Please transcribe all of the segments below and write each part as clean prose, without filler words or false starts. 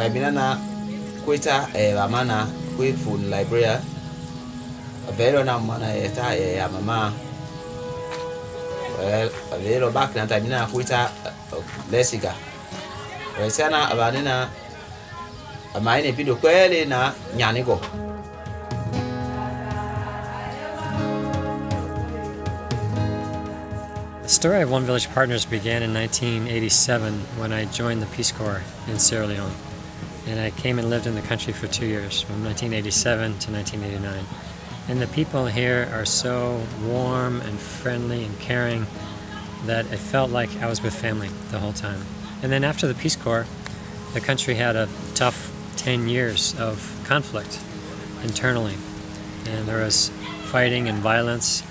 binana kuita amana kui phone library vero na mana eta mama vero back na tabina kuita lesiga resana abanina amaine pido kwele na nyanigo. The story of OneVillage Partners began in 1987 when I joined the Peace Corps in Sierra Leone. And I came and lived in the country for 2 years, from 1987 to 1989. And the people here are so warm and friendly and caring that it felt like I was with family the whole time. And then after the Peace Corps, the country had a tough 10 years of conflict internally. And there was fighting and violence.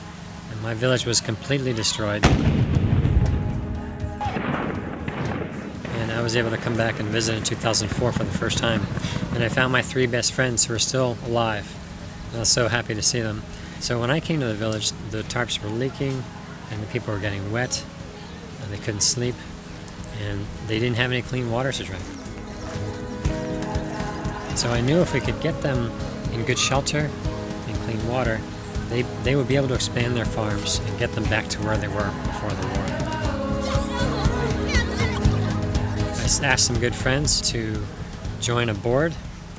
And my village was completely destroyed. And I was able to come back and visit in 2004 for the first time. And I found my 3 best friends who are still alive. And I was so happy to see them. So when I came to the village, the tarps were leaking and the people were getting wet and they couldn't sleep and they didn't have any clean water to drink. So I knew if we could get them in good shelter and clean water, they would be able to expand their farms and get them back to where they were before the war. I asked some good friends to join a board,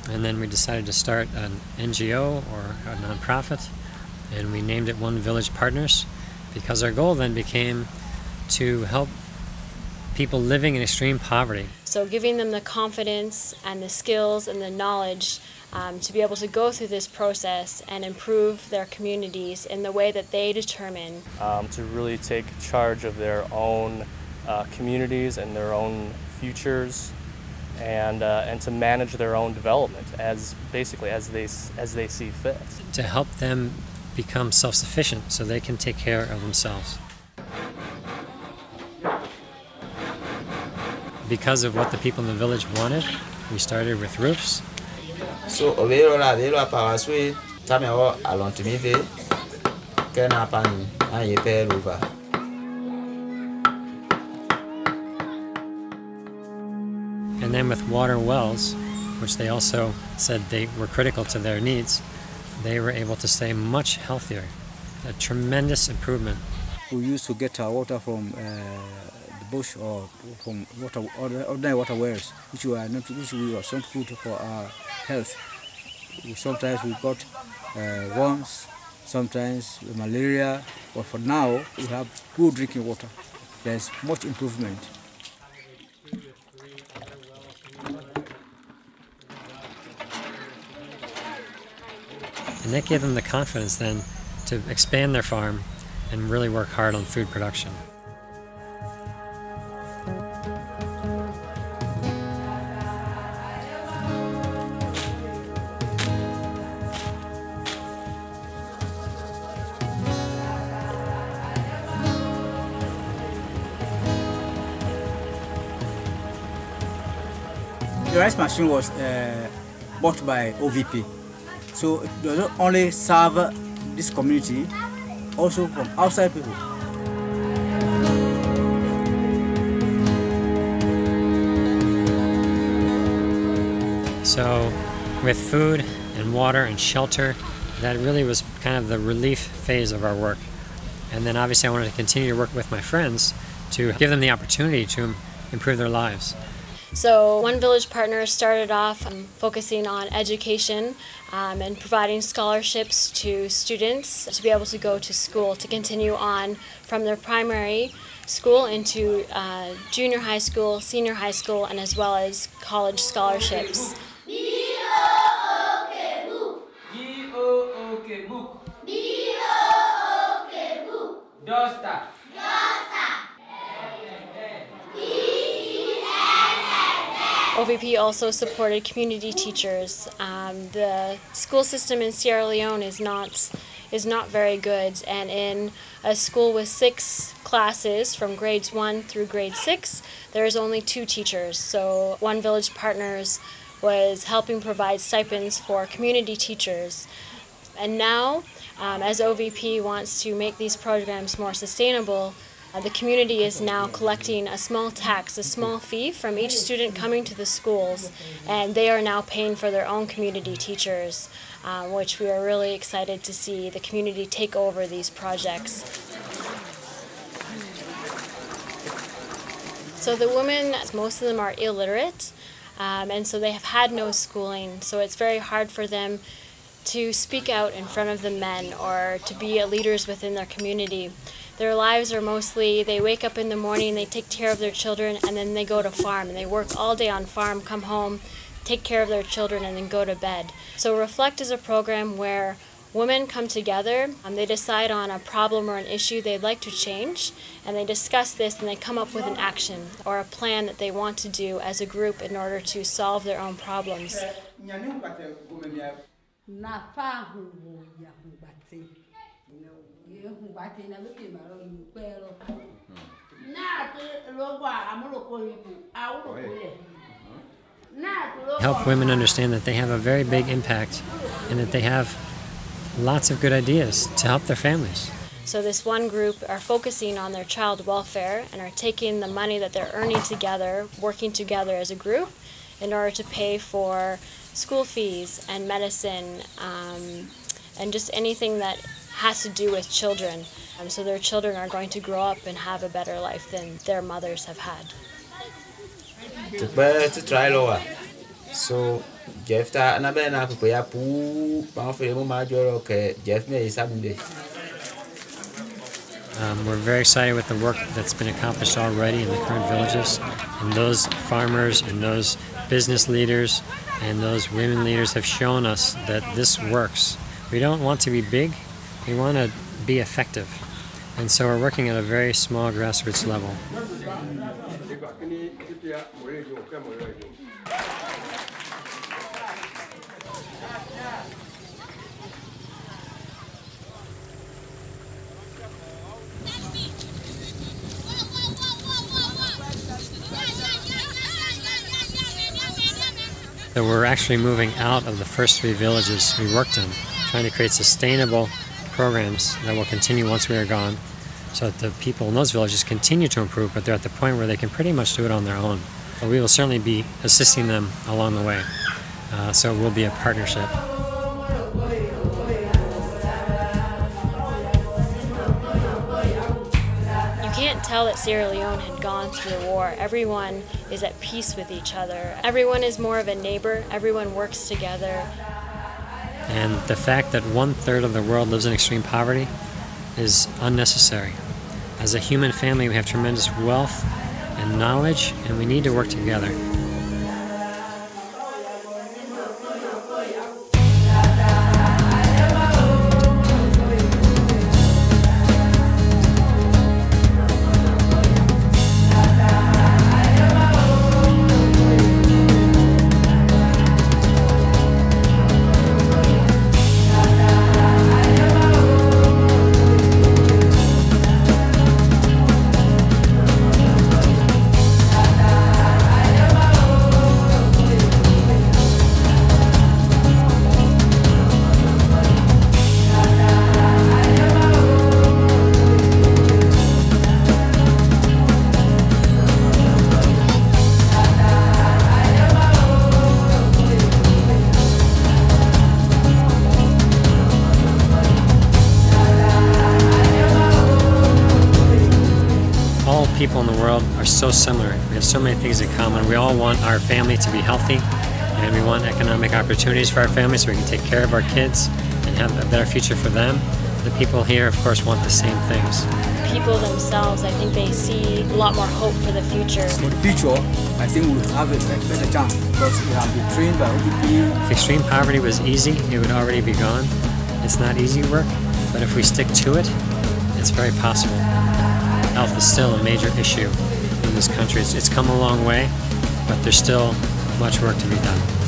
and then we decided to start an NGO or a nonprofit, and we named it OneVillage Partners because our goal then became to help people living in extreme poverty. So giving them the confidence and the skills and the knowledge to be able to go through this process and improve their communities in the way that they determine. To really take charge of their own communities and their own futures, and to manage their own development as they see fit. To help them become self-sufficient so they can take care of themselves. Because of what the people in the village wanted, we started with roofs. So overo pawaswe tameo alontumive kena pan ayepe ruba. And then with water wells, which they also said they were critical to their needs, they were able to stay much healthier. A tremendous improvement. We used to get our water from the bush or from ordinary water wells, which were not good for our health. Sometimes we got worms, sometimes malaria, but for now we have good drinking water. There's much improvement. And that gave them the confidence then to expand their farm and really work hard on food production. The rice machine was bought by OVP. So it does not only serve this community, also from outside people. So with food and water and shelter, that really was kind of the relief phase of our work. And then obviously I wanted to continue to work with my friends to give them the opportunity to improve their lives. So OneVillage Partners started off focusing on education and providing scholarships to students to be able to go to school, to continue on from their primary school into junior high school, senior high school, and as well as college scholarships. OVP also supported community teachers. The school system in Sierra Leone is not very good, and in a school with 6 classes from grades 1 through grade 6, there is only 2 teachers. So OneVillage Partners was helping provide stipends for community teachers. And now, as OVP wants to make these programs more sustainable, The community is now collecting a small tax, a small fee from each student coming to the schools, and they are now paying for their own community teachers, which we are really excited to see the community take over these projects. So the women, most of them are illiterate, and so they have had no schooling, so it's very hard for them to speak out in front of the men or to be leaders within their community. Their lives are mostly, they wake up in the morning, they take care of their children, and then they go to farm. And they work all day on farm, come home, take care of their children, and then go to bed. So Reflect is a program where women come together, they decide on a problem or an issue they'd like to change, and they discuss this and they come up with an action or a plan that they want to do as a group in order to solve their own problems. Help women understand that they have a very big impact and that they have lots of good ideas to help their families. So this one group are focusing on their child welfare and are taking the money that they're earning together, working together as a group in order to pay for school fees and medicine and just anything that has to do with children. So their children are going to grow up and have a better life than their mothers have had. To try lower. So Jeff ta na be na prepare pu pa fe mo ma joro ke Jeff me is having. We're very excited with the work that's been accomplished already in the current villages, and those farmers and those business leaders and those women leaders have shown us that this works. We don't want to be big, we want to be effective, and so we're working at a very small grassroots level. So we're actually moving out of the first 3 villages we worked in, trying to create sustainable programs that will continue once we are gone, so that the people in those villages continue to improve, but they're at the point where they can pretty much do it on their own. But we will certainly be assisting them along the way, so it will be a partnership. You can't tell that Sierra Leone had gone through a war. Everyone is at peace with each other. Everyone is more of a neighbor. Everyone works together. And the fact that 1/3 of the world lives in extreme poverty is unnecessary. As a human family, we have tremendous wealth and knowledge, and we need to work together. People in the world are so similar. We have so many things in common. We all want our family to be healthy, and we want economic opportunities for our families so we can take care of our kids and have a better future for them. The people here, of course, want the same things. People themselves, I think they see a lot more hope for the future. For the future, I think we'll have a better chance because we have been trained by OVP. If extreme poverty was easy, it would already be gone. It's not easy work, but if we stick to it, it's very possible. Health is still a major issue in this country. It's come a long way, but there's still much work to be done.